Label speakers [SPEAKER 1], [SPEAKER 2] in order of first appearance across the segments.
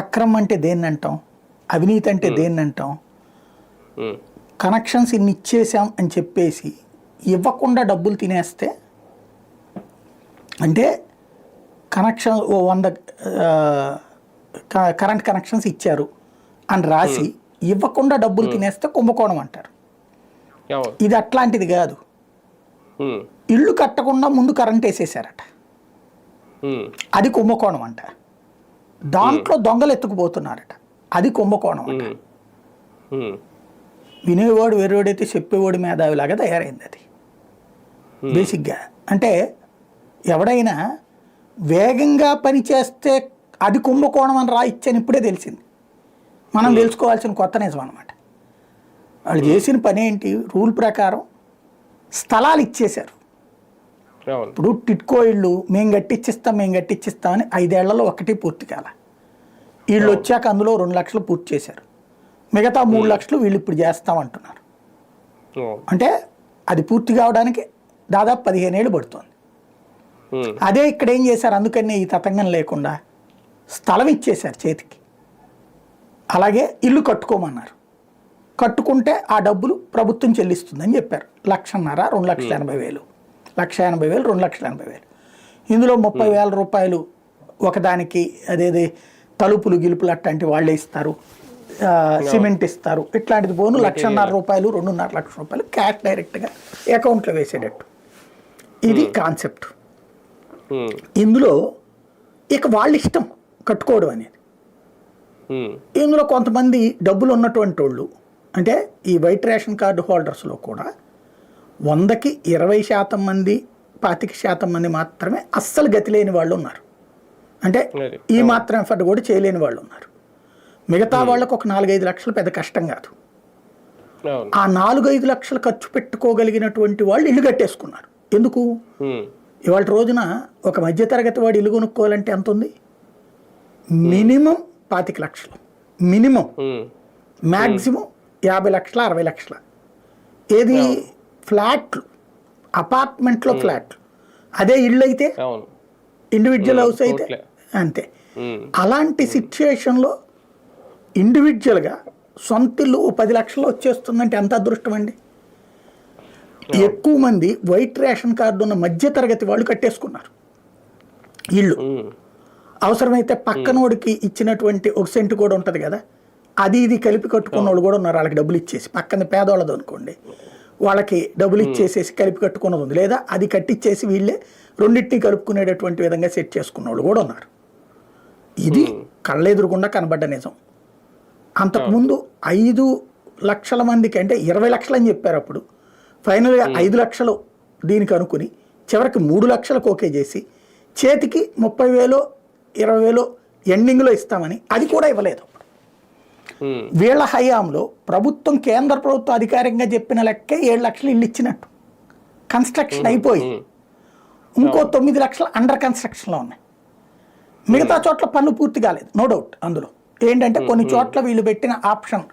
[SPEAKER 1] అక్రమం అంటే దేన్ని అంటాం, అవినీతి అంటే దేన్ని అంటాం? కనెక్షన్స్ ఇన్ని ఇచ్చేసాం అని చెప్పేసి ఇవ్వకుండా డబ్బులు తినేస్తే అంటే కనెక్షన్ 100 కరెంట్ కనెక్షన్స్ ఇచ్చారు అని రాసి ఇవ్వకుండా డబ్బులు తినేస్తే కుంభకోణం అంటారు. ఇది అట్లాంటిది కాదు. ఇల్లు కట్టకుండా ముందు కరెంట్ వేసేసారట, అది కుంభకోణం అంట. దాంట్లో దొంగలు ఎత్తుకుపోతున్నారట, అది కుంభకోణం అంట. వినేవాడు వేరేవాడైతే చెప్పేవాడు మేధావిలాగా తయారైంది అది బేసిక్గా. అంటే ఎవడైనా వేగంగా పని చేస్తే అది కుంభకోణం అని రాయిచ్చని ఇప్పుడే తెలిసింది. మనం తెలుసుకోవాల్సిన కొత్త నిజం అనమాట. వాళ్ళు చేసిన పని ఏంటి? రూల్ ప్రకారం స్థలాలు ఇచ్చేశారు. ఇప్పుడు టిట్కో ఇళ్ళు మేము కట్టించిస్తామని 5 ఏళ్లలో ఒకటి పూర్తి కాల. వీళ్ళు వచ్చాక అందులో 2 లక్షలు పూర్తి చేశారు, మిగతా 3 లక్షలు వీళ్ళు ఇప్పుడు చేస్తామంటున్నారు. అంటే అది పూర్తి కావడానికి దాదాపు 15 ఏళ్ళు పడుతుంది. అదే ఇక్కడ ఏం చేశారు? అందుకనే ఈ తతంగం లేకుండా స్థలం ఇచ్చేశారు చేతికి, అలాగే ఇల్లు కట్టుకోమన్నారు. కట్టుకుంటే ఆ డబ్బులు ప్రభుత్వం చెల్లిస్తుందని చెప్పారు. 1,50,000, 2,80,000, 1,80,000, 2,80,000. ఇందులో 30,000 రూపాయలు ఒకదానికి అదేది తలుపులు గిలుపులు అట్లాంటి వాళ్ళే ఇస్తారు, సిమెంట్ ఇస్తారు. ఇట్లాంటిది పోను 1,50,000 రూపాయలు, 2.5 లక్షల రూపాయలు క్యాష్ డైరెక్ట్గా అకౌంట్లో వేసేటట్టు. ఇది కాన్సెప్ట్. ఇందులో ఇక వాళ్ళ ఇష్టం కట్టుకోవడం అనేది. ఇందులో కొంతమంది డబ్బులు ఉన్నటువంటి వాళ్ళు, అంటే ఈ వైట్ రేషన్ కార్డు హోల్డర్స్లో కూడా 100కి 20% మంది, 25% మంది మాత్రమే అస్సలు గతి లేని వాళ్ళు ఉన్నారు. అంటే ఈ మాత్రం ఎఫర్ట్ కూడా చేయలేని వాళ్ళు ఉన్నారు. మిగతా వాళ్ళకు ఒక 4-5 లక్షలు పెద్ద కష్టం కాదు. ఆ 4-5 లక్షలు ఖర్చు పెట్టుకోగలిగినటువంటి వాళ్ళు ఇల్లు కట్టేసుకున్నారు. ఎందుకు? ఇవాళ రోజున ఒక మధ్యతరగతి వాడు ఇల్లు కొనుక్కోవాలంటే ఎంత ఉంది? మినిమం 25 లక్షలు, మినిమం. మ్యాక్సిమం 50 లక్షల, 60 లక్షల. ఏది? ఫ్లాట్లు, అపార్ట్మెంట్లో ఫ్లాట్లు. అదే ఇళ్ళు అయితే, ఇండివిజువల్ హౌస్ అయితే అంతే. అలాంటి సిచ్యుయేషన్లో ఇండివిజువల్గా సొంత ఇల్లు 10 లక్షలు వచ్చేస్తుందంటే ఎంత అదృష్టం అండి. ఎక్కువ మంది వైట్ రేషన్ కార్డు ఉన్న మధ్యతరగతి వాళ్ళు కట్టేసుకున్నారు ఇల్లు. అవసరమైతే పక్కనోడికి ఇచ్చినటువంటి 1 సెంటు కూడా ఉంటుంది కదా, అది ఇది కలిపి కట్టుకున్న వాళ్ళు కూడా ఉన్నారు. వాళ్ళకి డబ్బులు ఇచ్చేసి, పక్కన పేదవాళ్ళది అనుకోండి, వాళ్ళకి డబ్బులు ఇచ్చేసేసి కలిపి కట్టుకున్నది ఉంది. లేదా అది కట్టించేసి వీళ్ళే రెండింటినీ కలుపుకునేటటువంటి విధంగా సెట్ చేసుకున్న వాళ్ళు కూడా ఉన్నారు. ఇది కళ్ళెదురుకుండా కనబడ్డ నిజం. అంతకుముందు 5 లక్షల మందికి, అంటే 20 లక్షలు అని చెప్పారు అప్పుడు, ఫైనల్గా 5 లక్షలు దీనికి అనుకుని చివరికి 3 లక్షలకు ఓకే చేసి చేతికి 30,000, 20,000 ఎండింగ్లో ఇస్తామని అది కూడా ఇవ్వలేదు. వీళ్ళ హయాంలో ప్రభుత్వం, కేంద్ర ప్రభుత్వం అధికారికంగా చెప్పిన లెక్కే 7 లక్షలు ఇల్లు ఇచ్చినట్టు. కన్స్ట్రక్షన్ అయిపోయి ఇంకో 9 లక్షలు అండర్ కన్స్ట్రక్షన్లో ఉన్నాయి. మిగతా చోట్ల పనులు పూర్తి కాలేదు, నో డౌట్. అందులో ఏంటంటే కొన్ని చోట్ల వీళ్ళు పెట్టిన ఆప్షన్,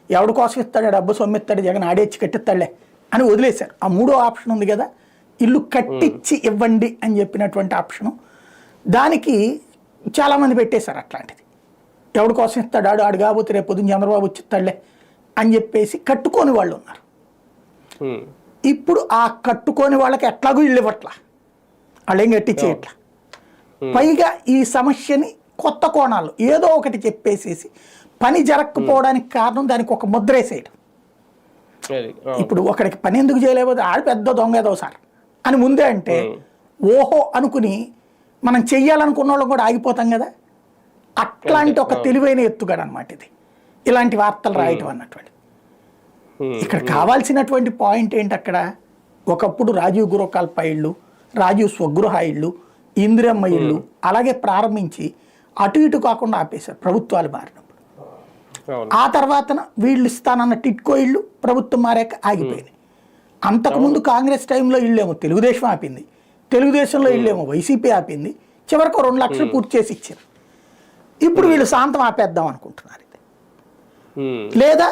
[SPEAKER 1] ఎవడి కోసం ఇస్తాడు, డబ్బు సొమ్మిస్తాడు, జగన్ ఆడేచ్చి కట్టిస్తాడులే అని వదిలేశారు. ఆ 3వ ఆప్షన్ ఉంది కదా, ఇల్లు కట్టించి ఇవ్వండి అని చెప్పినటువంటి ఆప్షను, దానికి చాలామంది పెట్టేశారు అట్లాంటిది. ఎవడి కోసం ఇస్తాడు, ఆడు కాకపోతే రేపు పొద్దున్న చంద్రబాబు వచ్చిస్తాడులే అని చెప్పేసి కట్టుకోని వాళ్ళు ఉన్నారు. ఇప్పుడు ఆ కట్టుకోని వాళ్ళకి ఎట్లాగూ ఇల్లు ఇవ్వట్లా, వాళ్ళు ఏం కట్టించేయట్లా. పైగా ఈ సమస్యని కొత్త కోణాలు ఏదో ఒకటి చెప్పేసేసి పని జరగకపోవడానికి కారణం దానికి ఒక ముద్ర వేసేయడం. ఇప్పుడు ఒకడికి పని ఎందుకు చేయలేకపోతే ఆడు పెద్ద దొంగ ఏదో సార్ అని ముందే అంటే ఓహో అనుకుని మనం చెయ్యాలనుకున్న వాళ్ళం కూడా ఆగిపోతాం కదా. అట్లాంటి ఒక తెలివైన ఎత్తుగడ అనమాట ఇది, ఇలాంటి వార్తలు రాయటం అన్నటువంటి. ఇక్కడ కావాల్సినటువంటి పాయింట్ ఏంటి? అక్కడ ఒకప్పుడు రాజీవ్ గృహకల్ప ఇళ్ళు, రాజీవ్ స్వగృహ ఇళ్ళు, ఇందిరమ్మ ఇళ్ళు అలాగే ప్రారంభించి అటు ఇటు కాకుండా ఆపేశారు ప్రభుత్వాలు మారినప్పుడు. ఆ తర్వాత వీళ్ళు ఇస్తానన్న టిట్కో ఇళ్ళు ప్రభుత్వం మారాక ఆగిపోయింది. అంతకుముందు కాంగ్రెస్ టైంలో ఇళ్ళేమో తెలుగుదేశం ఆపింది, తెలుగుదేశంలో ఇళ్ళేమో వైసీపీ ఆపింది, చివరికి 2 లక్షలు పూర్తి చేసి ఇచ్చారు. ఇప్పుడు వీళ్ళు శాంతం ఆపేద్దాం అనుకుంటున్నారు. ఇది లేదా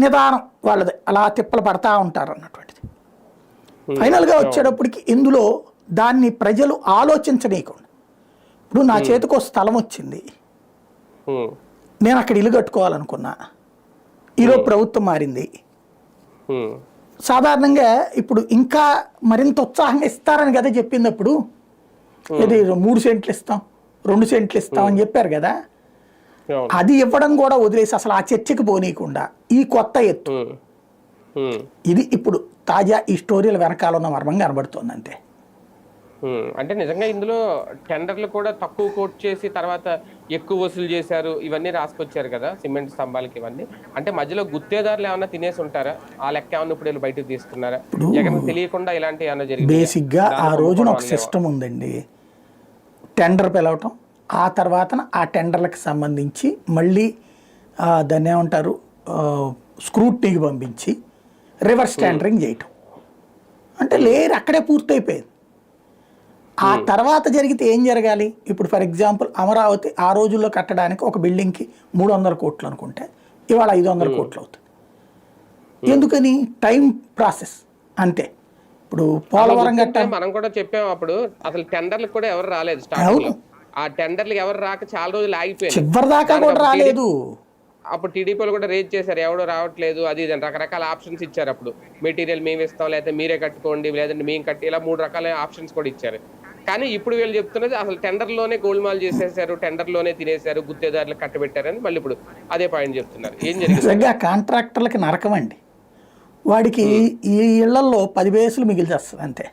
[SPEAKER 1] నిదానం వాళ్ళది అలా తిప్పలు పడతా ఉంటారు అన్నటువంటిది. ఫైనల్గా వచ్చేటప్పటికి ఇందులో దాన్ని ప్రజలు ఆలోచించనీయకుండా, ఇప్పుడు నా చేతికి స్థలం వచ్చింది, నేను అక్కడ ఇల్లు కట్టుకోవాలనుకున్నా, ఈరోజు ప్రభుత్వం మారింది. సాధారణంగా ఇప్పుడు ఇంకా మరింత ఉత్సాహంగా ఇస్తారని కదా చెప్పినప్పుడు, ఇది 3 సెంట్లు ఇస్తాం 2 సెంట్లు ఇస్తాం అని చెప్పారు కదా, అది ఇవ్వడం కూడా వదిలేసి అసలు ఆ చర్చకి పోనీయకుండా ఈ కొత్త ఎత్తు, ఇది ఇప్పుడు తాజా ఈ స్టోరీల వెనకాల ఉన్న మర్మం కనబడుతుంది అంతే.
[SPEAKER 2] అంటే నిజంగా ఇందులో టెండర్లు కూడా తక్కువ కోట్ చేసి తర్వాత ఎక్కువ వసూలు చేశారు, ఇవన్నీ రాసుకొచ్చారు కదా సిమెంట్ స్తంభాలకి ఇవన్నీ. అంటే మధ్యలో గుత్తేదారులు ఏమన్నా తినేసి ఉంటారా? ఆ లెక్క ఏమన్నా ఇప్పుడు వీళ్ళు బయటకు తీస్తున్నారా? జగన్ తెలియకుండా ఇలాంటి ఏమన్నా జరిగింది?
[SPEAKER 1] బేసిక్ గా ఆ రోజున ఒక సిస్టమ్ ఉందండి, టెండర్ పిలవటం, ఆ తర్వాత ఆ టెండర్లకు సంబంధించి మళ్ళీ దాన్ని ఏమంటారు స్క్రూట్నీకి పంపించి రివర్స్ టెండరింగ్ చేయటం. అంటే లేయర్ అక్కడే పూర్తయిపోయింది. ఆ తర్వాత జరిగితే ఏం జరగాలి? ఇప్పుడు ఫర్ ఎగ్జాంపుల్ అమరావతి ఆ రోజుల్లో కట్టడానికి ఒక బిల్డింగ్కి 300 కోట్లు అనుకుంటే ఇవాళ 500 కోట్లు అవుతుంది. ఎందుకని? టైం ప్రాసెస్ అంతే. ఇప్పుడు పోలవరం కట్ట
[SPEAKER 2] మనం కూడా చెప్పాము అప్పుడు, అసలు టెండర్లకు కూడా ఎవరు రాలేదు స్టార్టింగ్. ఆ టెండర్లకు ఎవరు రాక చాలా రోజులు ఆగిపోయింది,
[SPEAKER 1] చివరి దాకా కూడా రాలేదు.
[SPEAKER 2] అప్పుడు టీడీపీలు కూడా రేజ్ చేశారు, ఎవడో రావట్లేదు అది ఇది రకరకాల ఆప్షన్స్ ఇచ్చారు. అప్పుడు మెటీరియల్ మేము ఇస్తాం, లేకపోతే మీరే కట్టుకోండి, లేదంటే మేము కట్టి, ఇలా 3 రకాల ఆప్షన్స్ కూడా ఇచ్చారు. కానీ ఇప్పుడు వీళ్ళు చెప్తున్నది అసలు టెండర్లోనే గోల్మాల్ చేసేసారు, టెండర్లోనే తినేశారు, గుత్తేదారులు కట్టబెట్టారని మళ్ళీ ఇప్పుడు అదే పాయింట్ చెప్తున్నారు. ఏం జరిగింది?
[SPEAKER 1] కాంట్రాక్టర్లకి నరకం అండి. వాడికి ఈ ఇళ్లలో 10 బేసులు మిగిల్చేస్తుంది అంతే.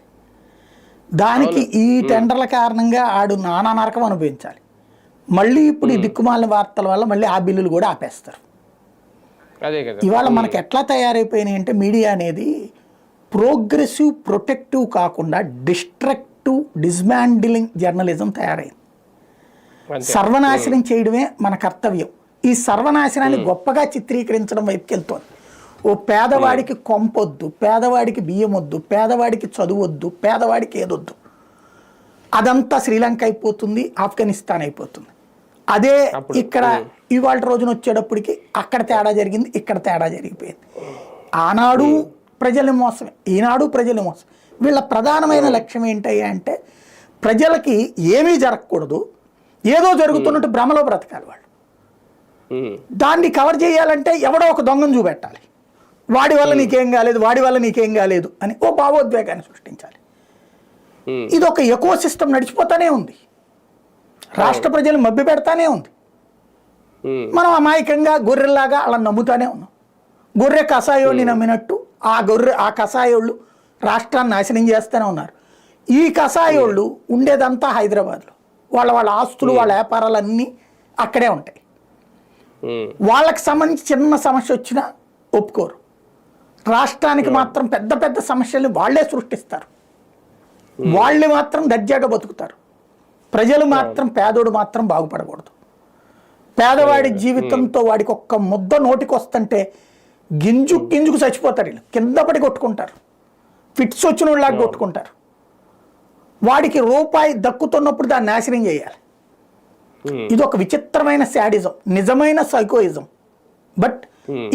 [SPEAKER 1] దానికి ఈ టెండర్ల కారణంగా ఆడు నానా నరకం అనుభవించాలి. మళ్ళీ ఇప్పుడు ఈ దిక్కుమాలిన వార్తల వల్ల మళ్ళీ ఆ బిల్లులు కూడా ఆపేస్తారు. ఇవాళ మనకి ఎట్లా తయారైపోయినాయి అంటే మీడియా అనేది ప్రోగ్రెసివ్ ప్రొటెక్టివ్ కాకుండా డిస్ట్రక్టివ్ డిస్మాండిలింగ్ జర్నలిజం తయారైంది. సర్వనాశనం చేయడమే మన కర్తవ్యం. ఈ సర్వనాశనాన్ని గొప్పగా చిత్రీకరించడం వైపుకి వెళ్తోంది. ఓ పేదవాడికి కొంపొద్దు, పేదవాడికి బియ్యం వద్దు, పేదవాడికి చదువు వద్దు, పేదవాడికి ఏదొద్దు, అదంతా శ్రీలంక అయిపోతుంది, ఆఫ్ఘనిస్తాన్ అయిపోతుంది. అదే ఇక్కడ ఇవాళ రోజున వచ్చేటప్పటికి అక్కడ తేడా జరిగింది, ఇక్కడ తేడా జరిగిపోయింది. ఆనాడు ప్రజల మోసమే, ఈనాడు ప్రజల మోసం. వీళ్ళ ప్రధానమైన లక్ష్యం ఏంటయ్యా అంటే ప్రజలకి ఏమీ జరగకూడదు, ఏదో జరుగుతున్నట్టు భ్రమలో బ్రతకాలి వాళ్ళు. దాన్ని కవర్ చేయాలంటే ఎవడో ఒక దొంగను చూపెట్టాలి, వాడి వల్ల నీకేం కాలేదు, వాడి వల్ల నీకేం కాలేదు అని ఓ భావోద్వేగాన్ని సృష్టించాలి. ఇది ఒక ఎకో సిస్టమ్ నడిచిపోతానే ఉంది, రాష్ట్ర ప్రజలు మభ్య పెడతానే ఉంది. మనం అమాయకంగా గొర్రెల్లాగా అలా నమ్ముతానే ఉన్నాం. గొర్రె కషాయోడిని నమ్మినట్టు ఆ కషాయోళ్ళు రాష్ట్రాన్ని నాశనం చేస్తూనే ఉన్నారు. ఈ కషాయోళ్ళు ఉండేదంతా హైదరాబాద్లో, వాళ్ళ ఆస్తులు వాళ్ళ వ్యాపారాలు అన్నీ అక్కడే ఉంటాయి. వాళ్ళకి సంబంధించి చిన్న సమస్య వచ్చినా ఒప్పుకోరు. రాష్ట్రానికి మాత్రం పెద్ద పెద్ద సమస్యలు వాళ్ళే సృష్టిస్తారు, వాళ్ళు మాత్రం దర్జాగా బతుకుతారు. ప్రజలు మాత్రం, పేదోడు మాత్రం బాగుపడకూడదు. పేదవాడి జీవితంతో వాడికి ఒక్క ముద్ద నోటికి వస్తుంటే గింజుకు చచ్చిపోతారు. వీళ్ళు కింద పడి కొట్టుకుంటారు, ఫిట్స్ వచ్చిన వాళ్ళకి కొట్టుకుంటారు. వాడికి రూపాయి దక్కుతున్నప్పుడు దాన్ని నాశనం చేయాలి. ఇది ఒక విచిత్రమైన శాడిజం, నిజమైన సైకోయిజం. బట్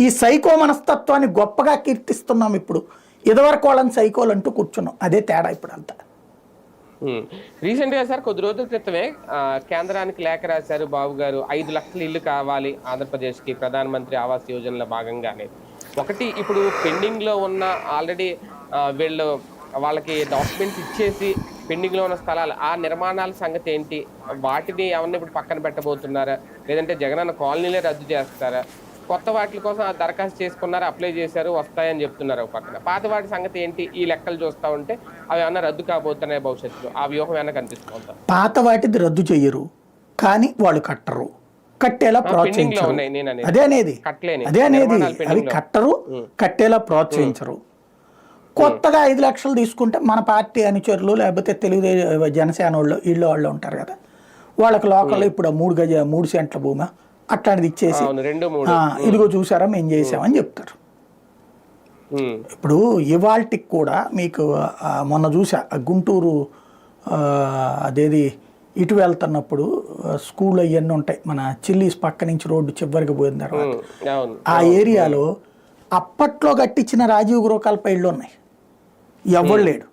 [SPEAKER 1] ఈ సైకో మనస్తత్వాన్ని గొప్పగా కీర్తిస్తున్నాం ఇప్పుడు. ఇదివరకు వాళ్ళని సైకోలు అంటూ కూర్చున్నాం, అదే తేడా ఇప్పుడు అంతా.
[SPEAKER 2] రీసెంట్ గా సార్ కొద్ది రోజుల క్రితమే కేంద్రానికి లేఖ రాశారు బాబు గారు, 5 లక్షల ఇల్లు కావాలి ఆంధ్రప్రదేశ్కి ప్రధానమంత్రి ఆవాస్ యోజనలో భాగంగానే. ఒకటి ఇప్పుడు పెండింగ్ లో ఉన్న ఆల్రెడీ వాళ్ళకి డాక్యుమెంట్స్ ఇచ్చేసి పెండింగ్ లో ఉన్న స్థలాలు, ఆ నిర్మాణాల సంగతి ఏంటి? వాటిని ఎవరిని ఇప్పుడు పక్కన పెట్టబోతున్నారా, లేదంటే జగనన్న కాలనీలే రద్దు చేస్తారా? కొత్త వాటి కోసం దరఖాస్తు చేసుకున్నారు, అప్లై చేశారు, వస్తాయని చెప్తున్నారు పక్కన. పాత వాటి సంగతి ఏంటి? ఈ లెక్కలు చూస్తూ ఉంటే అవి ఏమన్నా రద్దు కాబోతున్నాయి భవిష్యత్తులో, ఆ వ్యూహం ఏమన్నా కనిపిస్తుందా?
[SPEAKER 1] పాత వాటిది రద్దు చెయ్యరు, కానీ వాళ్ళు కట్టరు, కట్టేలా ప్రోత్సహించరు. అదే అనేది అవి కట్టరు, కట్టేలా ప్రోత్సహించరు. కొత్తగా 5 లక్షలు తీసుకుంటే మన పార్టీ అనుచరులు లేకపోతే తెలుగుదేశం జనసేన వాళ్ళు వాళ్ళు ఉంటారు కదా, వాళ్ళకి లోకల్లో ఇప్పుడు 3 సెంట్ల భూమి అట్లాంటిది ఇచ్చేసి ఇదిగో చూసారా మేము చేసామని చెప్తారు. ఇప్పుడు ఇవాల్టికి కూడా మీకు మొన్న చూసా గుంటూరు అదేది ఇటు వెళ్తున్నప్పుడు స్కూల్ అవన్నీ ఉంటాయి, మన చిల్లీస్ పక్క నుంచి రోడ్డు చివరికి పోయిన తర్వాత ఆ ఏరియాలో అప్పట్లో కట్టించిన రాజీవ్ గృహకల్ప ఇళ్ళు ఉన్నాయి, ఎవరు లేడు,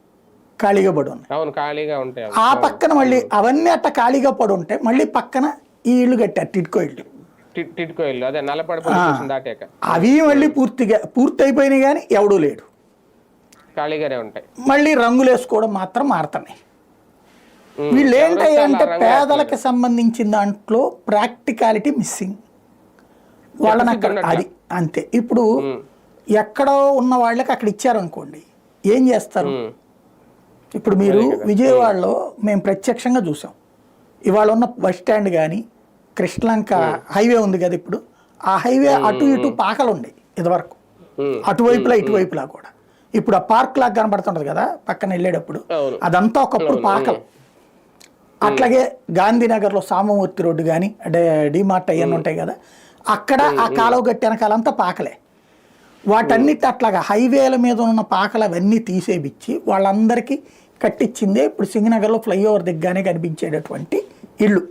[SPEAKER 1] ఖాళీగా పడి ఉన్నాయి. ఆ పక్కన మళ్ళీ అవన్నీ అట్ట ఖాళీగా పడి ఉంటే మళ్ళీ పక్కన ఈ ఇళ్ళు కట్టారు టిడ్కో ఇళ్ళు.
[SPEAKER 2] టిడ్కో ఇల్లు అదే నల్లపడి పోలీస్ స్టేషన్ దాటాక
[SPEAKER 1] అవి మళ్ళీ పూర్తి అయిపోయినాయి కానీ ఎవడూ లేడు,
[SPEAKER 2] ఖాళీగానే ఉంటాయి.
[SPEAKER 1] మళ్ళీ రంగులు వేసుకోవడం మాత్రం మారుతున్నాయి. వీళ్ళు ఏంటంటే పేదలకు సంబంధించిన దాంట్లో ప్రాక్టికాలిటీ మిస్సింగ్ వాళ్ళని అక్కడ అది అంతే. ఇప్పుడు ఎక్కడో ఉన్న వాళ్ళకి అక్కడ ఇచ్చారనుకోండి ఏం చేస్తారు? ఇప్పుడు మీరు విజయవాడలో మేము ప్రత్యక్షంగా చూసాం. ఇవాళ ఉన్న బస్ స్టాండ్ కానీ కృష్ణలంక హైవే ఉంది కదా, ఇప్పుడు ఆ హైవే అటు ఇటు పాకలు ఉండేవి ఇదివరకు, అటువైపులా ఇటువైపులా కూడా. ఇప్పుడు ఆ పార్క్ లాగా కనబడుతుంటది కదా పక్కన వెళ్ళేటప్పుడు, అదంతా ఒకప్పుడు పాకలు. అట్లాగే గాంధీనగర్లో సామమూర్తి రోడ్డు కానీ డిమార్ట్ అవన్నీ ఉంటాయి కదా, అక్కడ ఆ కాలువ గట్టి వెనకాలంతా పాకలే. వాటన్నిటి అట్లాగా హైవేల మీద ఉన్న పాకలు అవన్నీ తీసేపిచ్చి వాళ్ళందరికీ కట్టించిందే ఇప్పుడు సింగనగర్లో ఫ్లైఓవర్ దిగ్గానే కనిపించేటటువంటి ఇళ్ళు,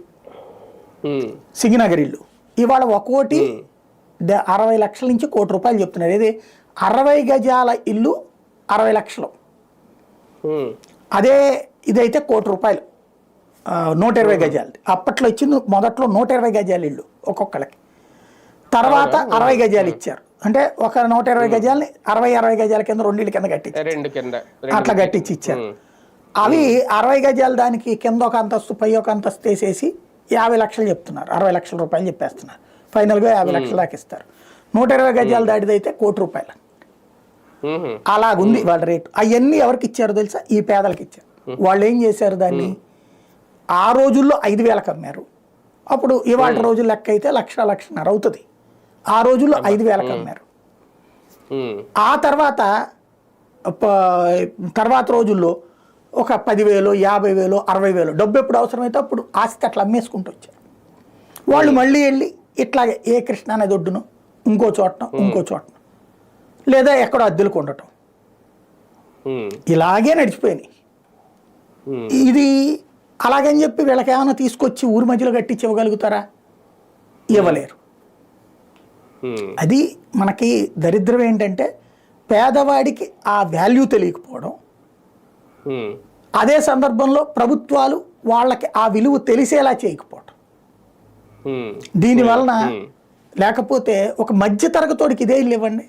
[SPEAKER 1] సింగనగర్ ఇల్లు. ఇవాళ ఒక్కోటి 60 లక్షల నుంచి ₹1 కోటి చెప్తున్నారు. ఇది 60 గజాల ఇల్లు 60 లక్షలు. అదే ఇదైతే ₹1 కోటి 120 గజాలు. అప్పట్లో ఇచ్చింది మొదట్లో 120 గజాల ఇల్లు ఒక్కొక్కరికి, తర్వాత 60 గజాలు ఇచ్చారు. అంటే ఒక 120 గజాలని 60 గజాల కింద 2 ఇళ్ళ కింద కట్టించారు, అట్లా కట్టించి ఇచ్చారు. అవి 60 గజాల దానికి కింద ఒక అంతస్తు పై ఒక అంతస్తు వేసేసి 50 లక్షలు చెప్తున్నారు, ₹60 లక్షలు చెప్పేస్తున్నారు. ఫైనల్గా 50 లక్షల దాకా ఇస్తారు. 120 గజాల దాటిదైతే ₹1 కోటి. అలాగుంది వాళ్ళ రేటు. అవన్నీ ఎవరికి ఇచ్చారో తెలుసా? ఈ పేదలకు ఇచ్చారు. వాళ్ళు ఏం చేశారు? దాన్ని ఆ రోజుల్లో 5,000కి అమ్మారు. అప్పుడు ఇవాళ రోజుల లెక్క అయితే 1,00,000-1,50,000 అవుతుంది. ఆ రోజుల్లో 5,000కి అమ్మారు. ఆ తర్వాత రోజుల్లో ఒక 10,000, 50,000, 60,000 డబ్బు ఎప్పుడు అవసరమైతే అప్పుడు ఆస్తి అట్లా అమ్మేసుకుంటూ వచ్చారు. వాళ్ళు మళ్ళీ వెళ్ళి ఇట్లాగే ఏ కృష్ణా నది ఒడ్డును ఇంకో చోటను లేదా ఎక్కడో అద్దెలకు ఉండటం, ఇలాగే నడిచిపోయినాయి. ఇది అలాగని చెప్పి వీళ్ళకి ఏమైనా తీసుకొచ్చి ఊరి మధ్యలో కట్టించి ఇవ్వగలుగుతారా? ఇవ్వలేరు. అది మనకి దరిద్రం ఏంటంటే పేదవాడికి ఆ వాల్యూ తెలియకపోవడం, అదే సందర్భంలో ప్రభుత్వాలు వాళ్ళకి ఆ విలువ తెలిసేలా చేయకపోవడం. దీనివలన లేకపోతే ఒక మధ్య తరగతోడికి ఇదే ఇల్లు ఇవ్వండి,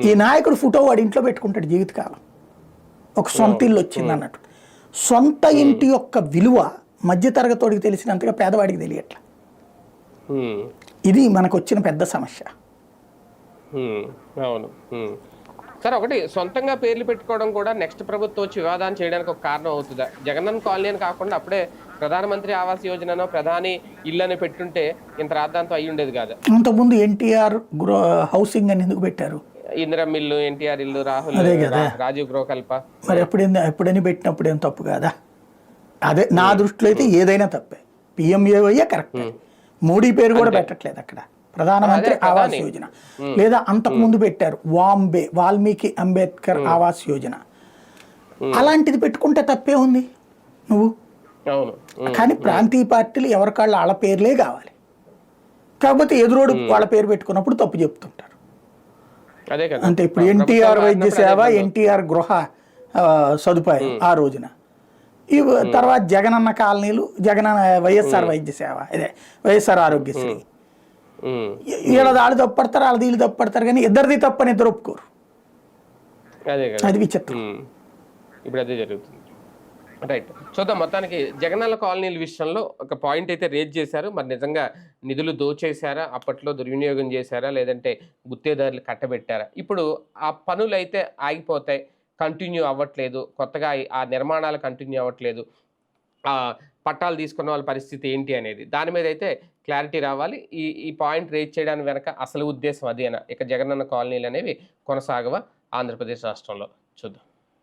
[SPEAKER 1] ఈ నాయకుడు ఫోటో వాడి ఇంట్లో పెట్టుకుంటాడు జీవితకాలం, ఒక సొంత ఇల్లు వచ్చింది అన్నట్టు. సొంత ఇంటి యొక్క విలువ మధ్య తరగతోడికి తెలిసినంతగా పేదవాడికి తెలియట్లా. ఇది మనకు వచ్చిన పెద్ద సమస్య.
[SPEAKER 2] అవును సార్, ఒకటి సొంతంగా పేర్లు పెట్టుకోవడం కూడా నెక్స్ట్ ప్రభుత్వం వచ్చి వివాదాన్ని చేయడానికి ఒక కారణం అవుతుందా? జగనన్న కాలనీ అని కాకుండా అప్పుడే ప్రధానమంత్రి ఆవాస్ యోజనను ప్రధాని ఇల్లు అని పెట్టుంటే ఇంత రాద్ధాంతం అయ్యి ఉండేది కాదు.
[SPEAKER 1] అంతకుముందు ఎన్టీఆర్ హౌసింగ్ అని ఎందుకు పెట్టారు?
[SPEAKER 2] ఇందిరం ఇల్లు, ఎన్టీఆర్ ఇల్లు, రాహుల్, రాజీవ్ గృహకల్ప. మరి
[SPEAKER 1] ఎప్పుడని పెట్టినప్పుడు ఏం తప్పు కాదా? అదే నా దృష్టిలో అయితే ఏదైనా తప్పే. PMAY correct. మోడీ పేరు కూడా పెట్టట్లేదు అక్కడ, ప్రధానమంత్రి ఆవాస్ యోజన. లేదా అంతకు ముందు పెట్టారు వాల్మీకి అంబేద్కర్ ఆవాస్ యోజన. అలాంటిది పెట్టుకుంటే తప్పే ఉంది నువ్వు. కానీ ప్రాంతీయ పార్టీలు ఎవరికాళ్ళు వాళ్ళ పేర్లే కావాలి, కాకపోతే ఎదురోడు వాళ్ళ పేరు పెట్టుకున్నప్పుడు తప్పు చెప్తుంటారు అంటే. ఇప్పుడు ఎన్టీఆర్ వైద్య సేవ, ఎన్టీఆర్ గృహ సదుపాయం ఆ రోజున, ఈ తర్వాత జగనన్న కాలనీలు, వైఎస్ఆర్ వైద్య సేవ, ఇదే వైఎస్ఆర్ ఆరోగ్యశ్రీ. వీళ్ళది వాళ్ళు తప్పడతారు, వాళ్ళది వీళ్ళు తప్పడతారు, కానీ ఇద్దరిది తప్పని ఇద్దరు ఒప్పుకోరు. అది విచిత్రం.
[SPEAKER 2] ఇప్పుడు అదే జరుగుతుంది. రైట్, చూద్దాం. మొత్తానికి జగనన్న కాలనీల విషయంలో ఒక పాయింట్ అయితే రేజ్ చేశారు. మరి నిజంగా నిధులు దోచేశారా, అప్పట్లో దుర్వినియోగం చేశారా, లేదంటే గుత్తేదారులు కట్టబెట్టారా? ఇప్పుడు ఆ పనులు అయితే ఆగిపోతాయి, కంటిన్యూ అవ్వట్లేదు, కొత్తగా ఆ నిర్మాణాలు కంటిన్యూ అవ్వట్లేదు. పట్టాలు తీసుకున్న వాళ్ళ పరిస్థితి ఏంటి అనేది దాని మీద అయితే క్లారిటీ రావాలి. ఈ పాయింట్ రేజ్ చేయడానికి వెనక అసలు ఉద్దేశం అదేనా? ఇక జగనన్న కాలనీలు అనేవి కొనసాగవా ఆంధ్రప్రదేశ్ రాష్ట్రంలో? చూద్దాం.